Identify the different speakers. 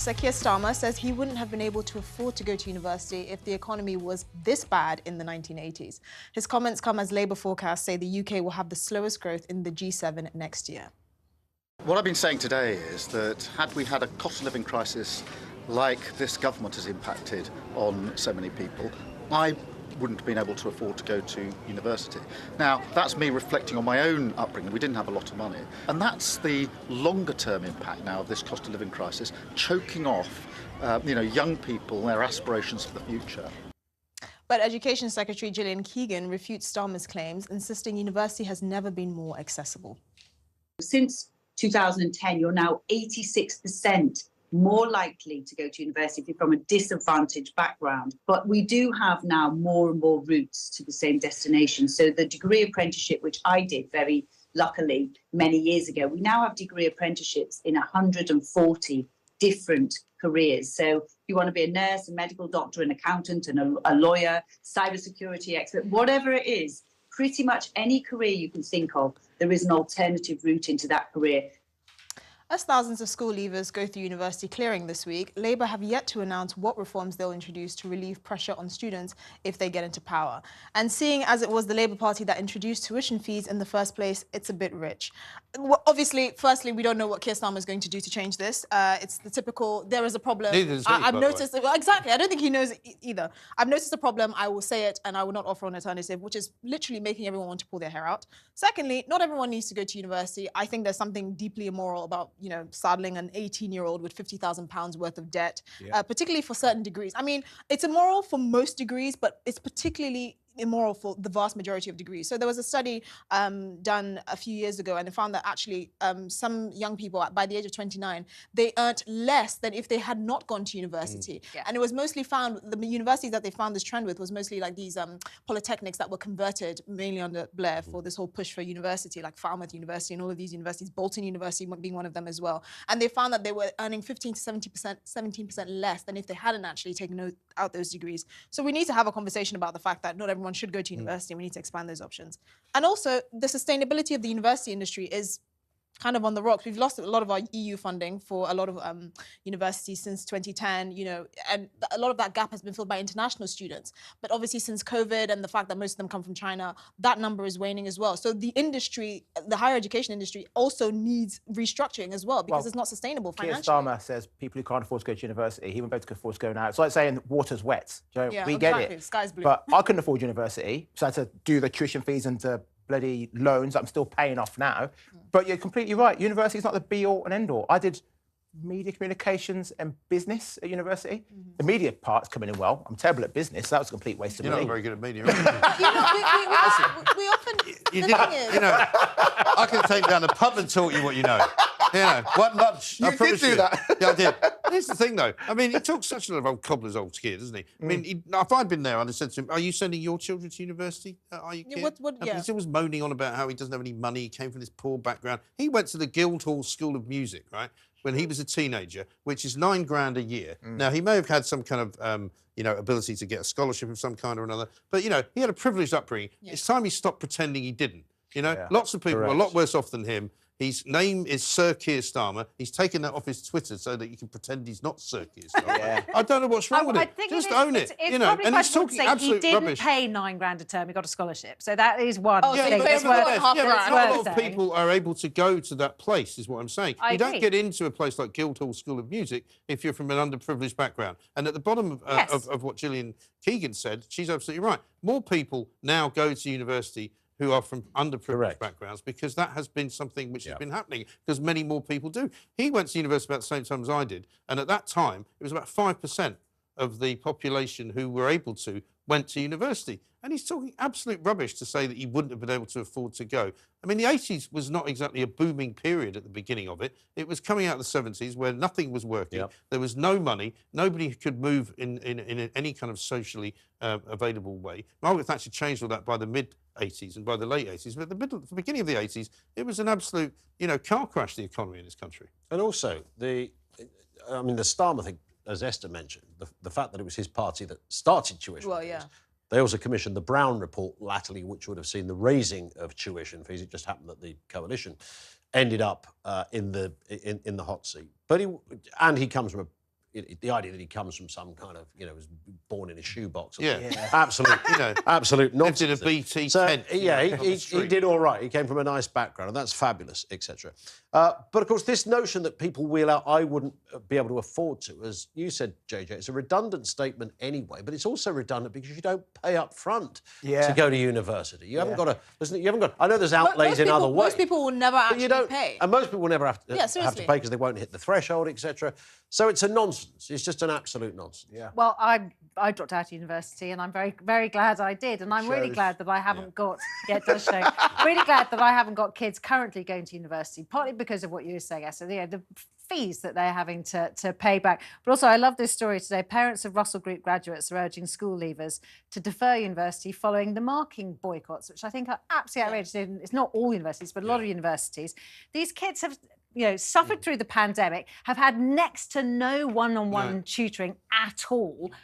Speaker 1: So Keir Starmer says he wouldn't have been able to afford to go to university if the economy was this bad in the 1980s. His comments come as Labour forecasts say the UK will have the slowest growth in the G7 next year.
Speaker 2: What I've been saying today is that had we had a cost of living crisis like this government has impacted on so many people, I wouldn't have been able to afford to go to university. Now, that's me reflecting on my own upbringing. We didn't have a lot of money. And that's the longer term impact now of this cost of living crisis, choking off young people and their aspirations for the future.
Speaker 1: But Education Secretary Gillian Keegan refutes Starmer's claims, insisting university has never been more accessible.
Speaker 3: Since 2010, you're now 86% more likely to go to university if you're from a disadvantaged background. But we do have now more and more routes to the same destination. So the degree apprenticeship, which I did very luckily many years ago, we now have degree apprenticeships in 140 different careers. So if you want to be a nurse, a medical doctor, an accountant, and a lawyer, cybersecurity expert, whatever it is, pretty much any career you can think of, there is an alternative route into that career.
Speaker 1: As thousands of school leavers go through university clearing this week, Labour have yet to announce what reforms they'll introduce to relieve pressure on students if they get into power. And seeing as it was the Labour Party that introduced tuition fees in the first place, it's a bit rich. Well, obviously, firstly, we don't know what Keir Starmer is going to do to change this. It's the typical, there is a problem.
Speaker 4: Neither does he,
Speaker 1: I've
Speaker 4: by the
Speaker 1: noticed, well, exactly, I don't think he knows either. I've noticed a problem, I will say it, and I will not offer an alternative, which is literally making everyone want to pull their hair out. Secondly, not everyone needs to go to university. I think there's something deeply immoral about, saddling an 18-year-old with £50,000 worth of debt, particularly for certain degrees. I mean, it's immoral for most degrees, but it's particularly immoral for the vast majority of degrees. So there was a study done a few years ago, and they found that actually some young people, by the age of 29, they earned less than if they had not gone to university. And it was mostly found, the universities that they found this trend with was mostly like these polytechnics that were converted mainly under Blair for this whole push for university, like Falmouth University and all of these universities, Bolton University being one of them as well. And they found that they were earning 15 to 17% less than if they hadn't actually taken out those degrees. So we need to have a conversation about the fact that not everyone should go to university. We need to expand those options. And also, the sustainability of the university industry is kind of on the rocks. We've lost a lot of our EU funding for a lot of universities since 2010, and a lot of that gap has been filled by international students. But obviously since COVID and the fact that most of them come from China, that number is waning as well. So the industry, the higher education industry, also needs restructuring as well because it's not sustainable financially.
Speaker 5: Keir Starmer says people who can't afford to go to university, he won't be able to afford to go now. It's like saying water's wet. We get it.
Speaker 1: The sky's blue.
Speaker 5: But I couldn't afford university, so I had to do the tuition fees and bloody loans that I'm still paying off now. But you're completely right. University is not the be-all and end-all. I did media communications and business at university. The media part's coming in well. I'm terrible at business. So that was a complete waste of money.
Speaker 4: You're not very good at media, are
Speaker 1: we often...
Speaker 4: I can take down the pub and taught you what you know. One lunch.
Speaker 5: You did do that.
Speaker 4: Yeah, I did. Here's the thing, though. I mean, he talks such a lot of old cobbler's old skid, doesn't he? I mean, if I'd been there, I'd have said to him, are you sending your children to university? Are you kidding? He's always moaning on about how he doesn't have any money. He came from this poor background. He went to the Guildhall School of Music, right, when he was a teenager, which is £9,000 a year. Now, he may have had some kind of, ability to get a scholarship of some kind or another, but, he had a privileged upbringing. It's time he stopped pretending he didn't. Lots of people are a lot worse off than him. His name is Sir Keir Starmer. He's taken that off his Twitter so that you can pretend he's not Sir Keir Starmer. I don't know what's wrong with it. Just own it.
Speaker 6: And he's talking absolute rubbish. He didn't pay £9,000 a term. He got a scholarship. So that is one thing.
Speaker 4: But not a lot of people are able to go to that place, is what I'm saying. You don't get into a place like Guildhall School of Music if you're from an underprivileged background. And at the bottom of what Gillian Keegan said, she's absolutely right. More people now go to university who are from underprivileged backgrounds, because that has been something which has been happening, because many more people do. He went to university about the same time as I did, and at that time, it was about 5% of the population who were able to went to university. And he's talking absolute rubbish to say that he wouldn't have been able to afford to go. I mean, the 80s was not exactly a booming period at the beginning of it. It was coming out of the 70s where nothing was working. There was no money. Nobody could move in any kind of socially available way. Margaret Thatcher changed all that by the mid-80s and by the late 80s. But at the beginning of the 80s, it was an absolute, car crash, the economy in this country.
Speaker 7: And also, the Starmer thing, as Esther mentioned, the fact that it was his party that started tuition fees. They also commissioned the Brown report latterly, which would have seen the raising of tuition fees. It just happened that the coalition ended up in the hot seat. But he comes from the idea that he comes from some kind of, was born in a shoebox.
Speaker 4: Absolute,
Speaker 7: absolute nonsense.
Speaker 4: Lived in a BT
Speaker 7: tent.
Speaker 4: Yeah,
Speaker 7: he did all right. He came from a nice background, and that's fabulous, etc. But of course, this notion that people wheel out, I wouldn't be able to afford to, as you said, JJ, it's a redundant statement anyway. But it's also redundant because you don't pay up front to go to university. You haven't got to. You haven't got. I know there's outlays in other ways.
Speaker 1: Most people will never actually pay,
Speaker 7: and most people will never have to pay because they won't hit the threshold, etc. So it's a nonsense. It's just an absolute nonsense.
Speaker 5: Yeah.
Speaker 6: Well, I dropped out of university, and I'm very, very glad I did. And I'm really glad that I haven't got. Yeah, it does show. Really glad that I haven't got kids currently going to university, partly because of what you were saying, Esther. The fees that they're having to pay back. But also, I love this story today. Parents of Russell Group graduates are urging school leavers to defer university following the marking boycotts, which I think are absolutely outrageous. It's not all universities, but a lot of universities. These kids have suffered through the pandemic, have had next to no one-on-one tutoring at all,